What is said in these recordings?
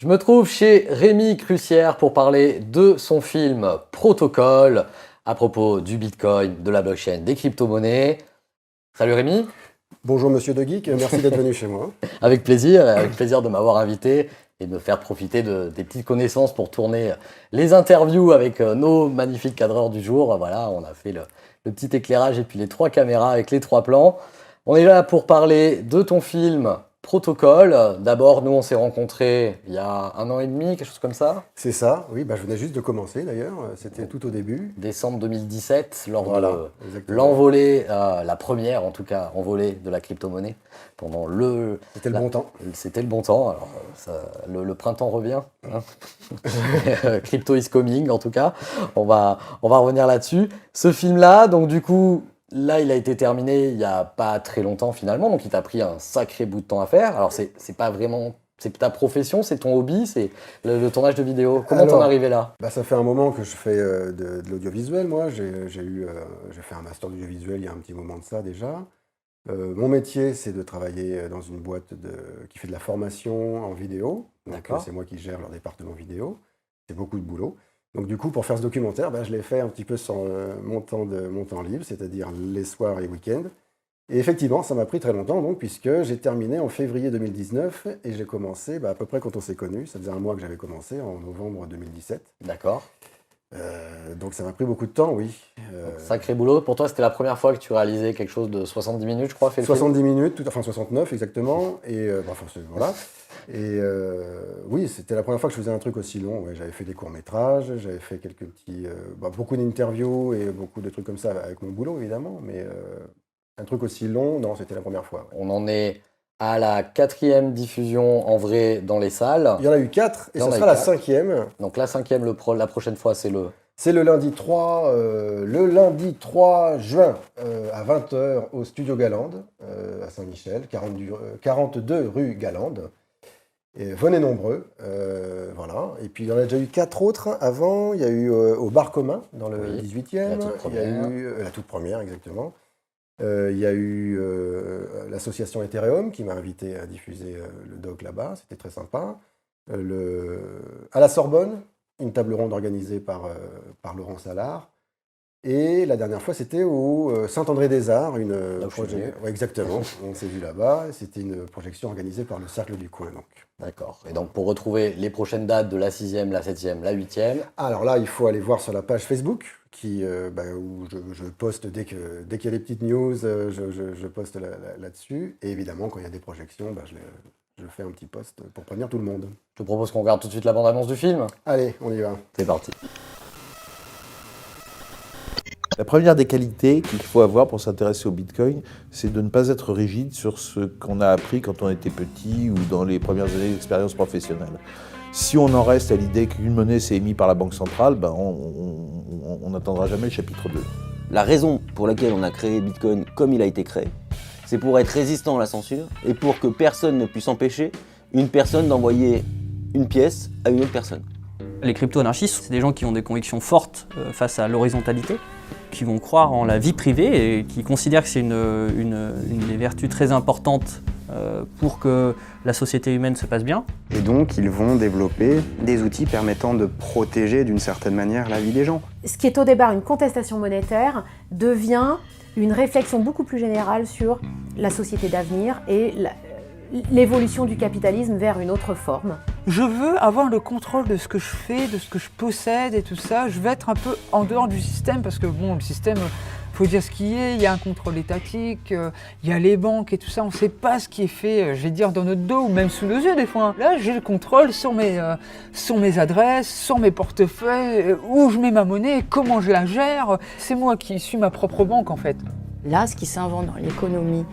Je me trouve chez Rémi Crucière pour parler de son film Protocole à propos du Bitcoin, de la blockchain, des crypto-monnaies. Salut Rémi. Bonjour Monsieur De Geek, merci d'être venu chez moi. Avec plaisir de m'avoir invité et de me faire profiter des petites connaissances pour tourner les interviews avec nos magnifiques cadreurs du jour. Voilà, on a fait le petit éclairage et puis les 3 caméras avec les 3 plans. On est là pour parler de ton film Protocole. D'abord, nous on s'est rencontrés il y a 1 an et demi, quelque chose comme ça. C'est ça, oui, je venais juste de commencer d'ailleurs, c'était tout au début. Décembre 2017, lors de exactement. l'envolée, la première en tout cas, envolée de la crypto-monnaie. Pendant C'était le bon temps. C'était le bon temps, alors le printemps revient. Hein. Crypto is coming en tout cas, on va revenir là-dessus. Ce film-là, donc du coup, là, il a été terminé il n'y a pas très longtemps finalement, donc il t'a pris un sacré bout de temps à faire. Alors, c'est pas vraiment... C'est ta profession, c'est ton hobby, c'est le tournage de vidéos. Comment t'en es arrivé là ? Ça fait un moment que je fais de l'audiovisuel, moi. J'ai fait un master d'audiovisuel il y a un petit moment de ça déjà. Mon métier, c'est de travailler dans une boîte qui fait de la formation en vidéo. Donc, c'est moi qui gère leur département vidéo. C'est beaucoup de boulot. Donc du coup, pour faire ce documentaire, je l'ai fait un petit peu sur mon temps libre, c'est-à-dire les soirs et week-ends. Et effectivement, ça m'a pris très longtemps, donc, puisque j'ai terminé en février 2019 et j'ai commencé à peu près quand on s'est connus. Ça faisait 1 mois que j'avais commencé, en novembre 2017. D'accord. Donc ça m'a pris beaucoup de temps, oui. Sacré boulot. Pour toi, c'était la première fois que tu réalisais quelque chose de 70 minutes, je crois, 70 minutes, enfin 69 exactement. Et voilà. Et oui, c'était la première fois que je faisais un truc aussi long. Ouais, j'avais fait des courts-métrages, j'avais fait quelques petits... beaucoup d'interviews et beaucoup de trucs comme ça avec mon boulot, évidemment. Mais un truc aussi long, non, c'était la première fois. Ouais. On en est à la 4e diffusion en vrai dans les salles. Il y en a eu 4 et ça sera la 5e. Donc la 5e, la prochaine fois, c'est le... C'est le lundi 3 juin à 20h au Studio Galande à Saint-Michel, 42 rue Galande. Et venez nombreux, voilà. Et puis il y en a déjà eu 4 autres avant. Il y a eu au Bar Commun dans le 18e. Il y a eu la toute première, exactement. Il y a eu l'association Ethereum qui m'a invité à diffuser le doc là-bas. C'était très sympa. À la Sorbonne, une table ronde organisée par Laurent Salard. Et la dernière fois, c'était au Saint-André-des-Arts, exactement, on s'est vu là-bas. C'était une projection organisée par le Cercle du Coin. Donc. D'accord. Et donc, pour retrouver les prochaines dates de la 6e, la 7e, la 8e... Alors là, il faut aller voir sur la page Facebook, où je poste dès qu'il y a des petites news, je poste là-dessus. Et évidemment, quand il y a des projections, je fais un petit post pour prévenir tout le monde. Je te propose qu'on regarde tout de suite la bande-annonce du film. Allez, on y va. C'est parti. La première des qualités qu'il faut avoir pour s'intéresser au Bitcoin, c'est de ne pas être rigide sur ce qu'on a appris quand on était petit ou dans les premières années d'expérience professionnelle. Si on en reste à l'idée qu'une monnaie s'est émise par la Banque centrale, on n'atteindra jamais le chapitre 2. La raison pour laquelle on a créé Bitcoin comme il a été créé, c'est pour être résistant à la censure et pour que personne ne puisse empêcher une personne d'envoyer une pièce à une autre personne. Les crypto-anarchistes, c'est des gens qui ont des convictions fortes face à l'horizontalité, qui vont croire en la vie privée et qui considèrent que c'est une des vertus très importantes pour que la société humaine se passe bien. Et donc, ils vont développer des outils permettant de protéger d'une certaine manière la vie des gens. Ce qui est au départ une contestation monétaire devient une réflexion beaucoup plus générale sur la société d'avenir et l'évolution du capitalisme vers une autre forme. Je veux avoir le contrôle de ce que je fais, de ce que je possède et tout ça. Je veux être un peu en dehors du système parce que bon, le système, faut dire ce qui est, il y a un contrôle étatique, il y a les banques et tout ça, on ne sait pas ce qui est fait, je vais dire, dans notre dos ou même sous nos yeux des fois. Là, j'ai le contrôle sur mes adresses, sur mes portefeuilles, où je mets ma monnaie, comment je la gère. C'est moi qui suis ma propre banque en fait. Là, ce qui s'invente dans l'économie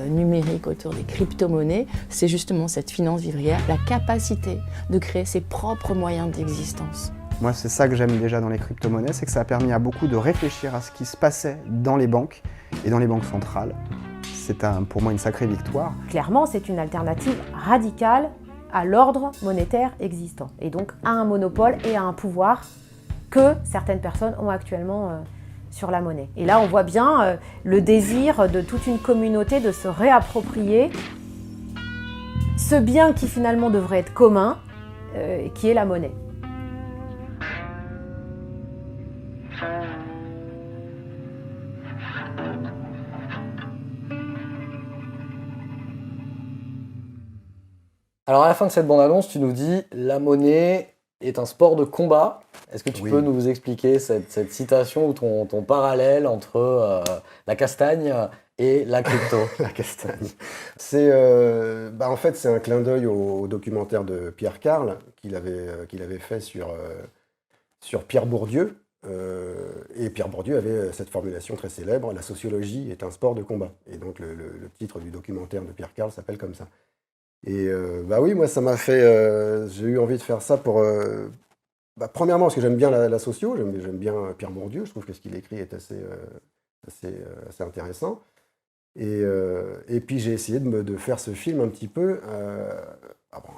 numérique autour des crypto-monnaies, c'est justement cette finance vivrière, la capacité de créer ses propres moyens d'existence. Moi, c'est ça que j'aime déjà dans les crypto-monnaies, c'est que ça a permis à beaucoup de réfléchir à ce qui se passait dans les banques et dans les banques centrales. C'est pour moi une sacrée victoire. Clairement, c'est une alternative radicale à l'ordre monétaire existant, et donc à un monopole et à un pouvoir que certaines personnes ont actuellement sur la monnaie. Et là, on voit bien le désir de toute une communauté de se réapproprier ce bien qui finalement devrait être commun, qui est la monnaie. Alors à la fin de cette bande-annonce, tu nous dis la monnaie est un sport de combat. Est-ce que tu Oui. peux nous expliquer cette citation ou ton parallèle entre la castagne et la crypto? La castagne. En fait, c'est un clin d'œil au documentaire de Pierre Carl qu'il avait fait sur Pierre Bourdieu. Et Pierre Bourdieu avait cette formulation très célèbre, la sociologie est un sport de combat. Et donc le titre du documentaire de Pierre Carl s'appelle comme ça. Et oui, moi ça m'a fait, j'ai eu envie de faire ça pour, premièrement parce que j'aime bien la socio, j'aime bien Pierre Bourdieu, je trouve que ce qu'il écrit est assez intéressant. Et puis j'ai essayé de faire ce film un petit peu,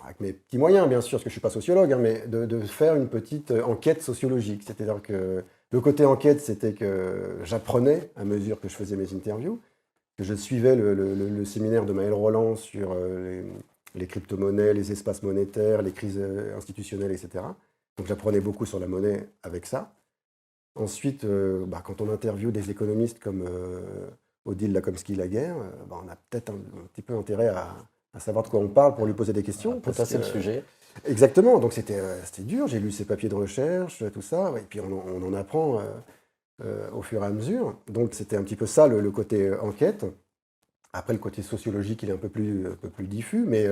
avec mes petits moyens bien sûr, parce que je ne suis pas sociologue, hein, mais de faire une petite enquête sociologique. C'est-à-dire que le côté enquête, c'était que j'apprenais à mesure que je faisais mes interviews, que je suivais le séminaire de Maël Roland sur les crypto-monnaies, les espaces monétaires, les crises institutionnelles, etc. Donc j'apprenais beaucoup sur la monnaie avec ça. Ensuite, quand on interviewe des économistes comme Odile Lakomski-Laguerre, on a peut-être un petit peu intérêt à savoir de quoi on parle pour lui poser des questions. C'est le sujet. Exactement, donc c'était dur, j'ai lu ses papiers de recherche, tout ça, et puis on en apprend au fur et à mesure. Donc c'était un petit peu ça le côté enquête. Après, le côté sociologique, il est un peu plus diffus, mais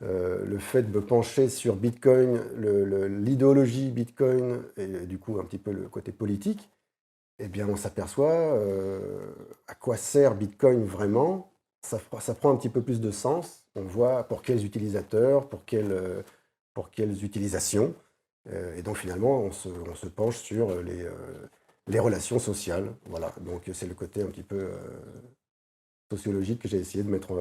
le fait de me pencher sur Bitcoin, l'idéologie Bitcoin, et du coup un petit peu le côté politique, eh bien on s'aperçoit à quoi sert Bitcoin vraiment. Ça prend un petit peu plus de sens. On voit pour quels utilisateurs, pour quelles utilisations. Et donc finalement, on se penche sur les relations sociales. Voilà. Donc c'est le côté un petit peu sociologique que j'ai essayé de mettre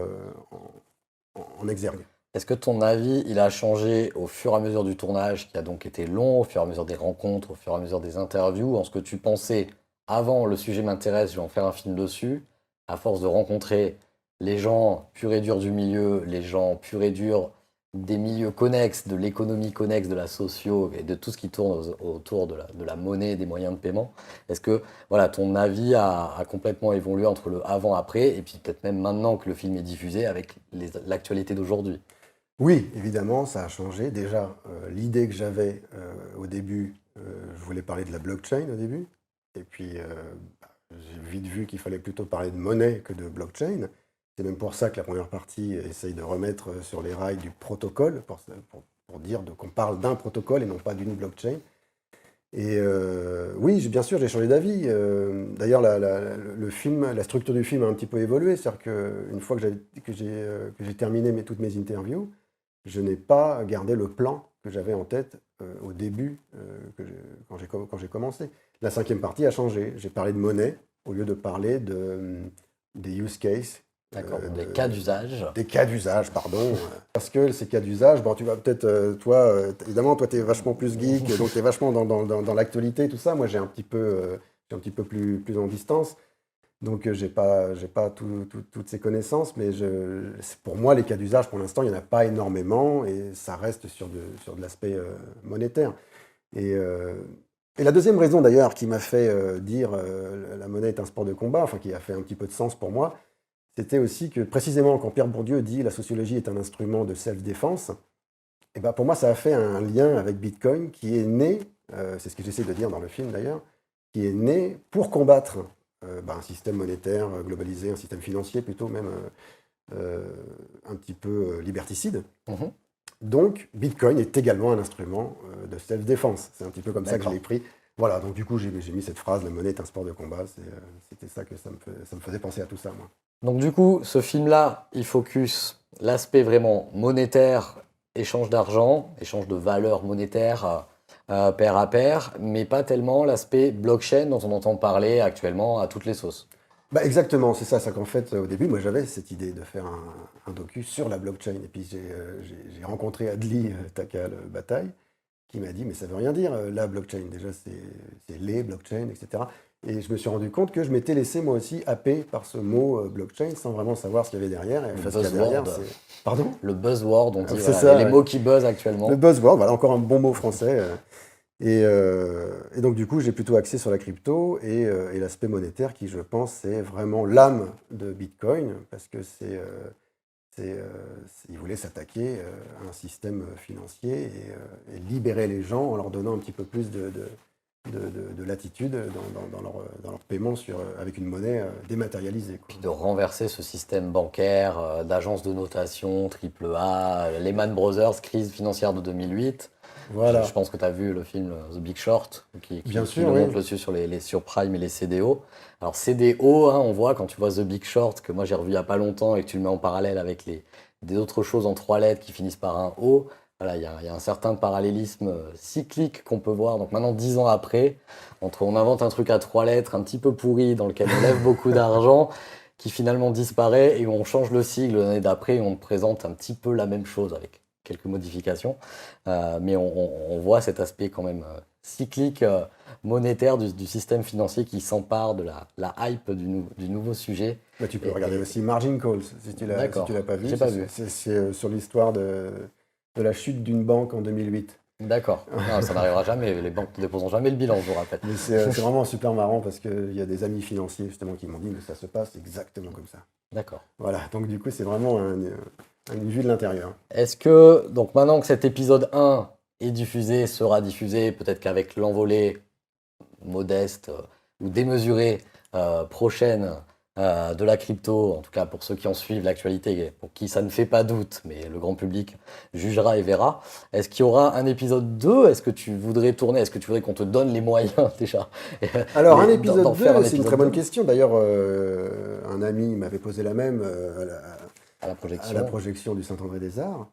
en exergue. Est-ce que ton avis, il a changé au fur et à mesure du tournage, qui a donc été long, au fur et à mesure des rencontres, au fur et à mesure des interviews, en ce que tu pensais avant, le sujet m'intéresse, je vais en faire un film dessus, à force de rencontrer les gens purs et durs du milieu, les gens purs et durs des milieux connexes, de l'économie connexe, de la socio et de tout ce qui tourne autour de la monnaie, des moyens de paiement. Est-ce que ton avis a complètement évolué entre le avant-après et puis peut-être même maintenant que le film est diffusé avec l'actualité d'aujourd'hui? Oui, évidemment, ça a changé. Déjà, l'idée que j'avais au début, je voulais parler de la blockchain au début, et puis j'ai vite vu qu'il fallait plutôt parler de monnaie que de blockchain. C'est même pour ça que la première partie essaye de remettre sur les rails du protocole, pour dire qu'on parle d'un protocole et non pas d'une blockchain. Et oui, bien sûr, j'ai changé d'avis. D'ailleurs, le film, la structure du film a un petit peu évolué. C'est-à-dire qu'une fois que j'ai terminé toutes mes interviews, je n'ai pas gardé le plan que j'avais en tête au début, quand j'ai commencé. La 5e partie a changé. J'ai parlé de monnaie au lieu de parler des use cases. D'accord, des cas d'usage. Des cas d'usage, pardon. Parce que ces cas d'usage, tu vas peut-être, toi, évidemment, toi, tu es vachement plus geek, donc tu es vachement dans l'actualité, tout ça. Moi, j'ai un petit peu plus en distance. Donc, j'ai pas toutes ces connaissances, mais pour moi, les cas d'usage, pour l'instant, il n'y en a pas énormément, et ça reste sur de l'aspect monétaire. Et la deuxième raison, d'ailleurs, qui m'a fait dire la monnaie est un sport de combat, enfin, qui a fait un petit peu de sens pour moi, c'était aussi que, précisément, quand Pierre Bourdieu dit « la sociologie est un instrument de self-défense », pour moi, ça a fait un lien avec Bitcoin qui est né, c'est ce que j'essaie de dire dans le film d'ailleurs, qui est né pour combattre un système monétaire globalisé, un système financier plutôt même un petit peu liberticide. Mmh. Donc, Bitcoin est également un instrument de self-défense. C'est un petit peu comme ça que je l'ai pris. Voilà, donc du coup, j'ai mis cette phrase « la monnaie est un sport de combat ». C'était ça que ça me faisait penser à tout ça, moi. Donc du coup, ce film-là, il focus l'aspect vraiment monétaire, échange d'argent, échange de valeurs monétaires pair à pair, mais pas tellement l'aspect blockchain dont on entend parler actuellement à toutes les sauces. Exactement, c'est ça. C'est qu'en fait, au début, moi, j'avais cette idée de faire un docu sur la blockchain. Et puis, j'ai rencontré Adli Takal-Bataille, qui m'a dit, mais ça veut rien dire, la blockchain. Déjà, c'est les blockchains, etc. Et je me suis rendu compte que je m'étais laissé moi aussi happer par ce mot blockchain sans vraiment savoir ce qu'il y avait derrière. Et Le enfin, ce qu'il y a derrière, buzzword. Pardon? Le buzzword, on dit, C'est voilà, ça, les ouais. mots qui buzzent actuellement. Le buzzword, voilà, encore un bon mot français. Et donc, du coup, j'ai plutôt axé sur la crypto et l'aspect monétaire qui, je pense, est vraiment l'âme de Bitcoin parce que il voulait s'attaquer à un système financier et libérer les gens en leur donnant un petit peu plus de latitude dans leur paiement avec une monnaie dématérialisée, quoi. Puis de renverser ce système bancaire, d'agences de notation, AAA, Lehman Brothers, crise financière de 2008. Voilà. Je pense que tu as vu le film The Big Short, Bien qui sûr, nous oui. montre dessus sur les subprimes et les CDO. Alors CDO, hein, on voit quand tu vois The Big Short, que moi j'ai revu il n'y a pas longtemps et que tu le mets en parallèle avec des autres choses en 3 lettres qui finissent par un O, voilà, il y a un certain parallélisme cyclique qu'on peut voir. Donc maintenant, 10 ans après, entre on invente un truc à 3 lettres un petit peu pourri dans lequel on lève beaucoup d'argent, qui finalement disparaît, et on change le sigle l'année d'après et on présente un petit peu la même chose avec quelques modifications. Mais on voit cet aspect quand même cyclique, monétaire du système financier qui s'empare de la hype du nouveau sujet. Bah, tu peux regarder aussi Margin Calls, si tu l'as pas vu. J'ai pas vu. C'est sur l'histoire de la chute d'une banque en 2008. D'accord. Non, ça n'arrivera jamais. Les banques ne déposeront jamais le bilan, je vous rappelle. Mais c'est vraiment super marrant parce qu'il y a des amis financiers justement qui m'ont dit que ça se passe exactement comme ça. D'accord. Voilà, donc du coup c'est vraiment une vue de l'intérieur. Est-ce que, donc maintenant que cet épisode 1 est diffusé, sera diffusé, peut-être qu'avec l'envolée modeste ou démesurée prochaine de la crypto, en tout cas pour ceux qui en suivent l'actualité, pour qui ça ne fait pas doute, mais le grand public jugera et verra. Est-ce qu'il y aura un épisode 2? Est-ce que tu voudrais tourner? Est-ce que tu voudrais qu'on te donne les moyens déjà? Alors un d'en épisode 2, faire un c'est une épisode très bonne 2. question. D'ailleurs, un ami m'avait posé la même À la à projection. la projection du Saint-André des Arts.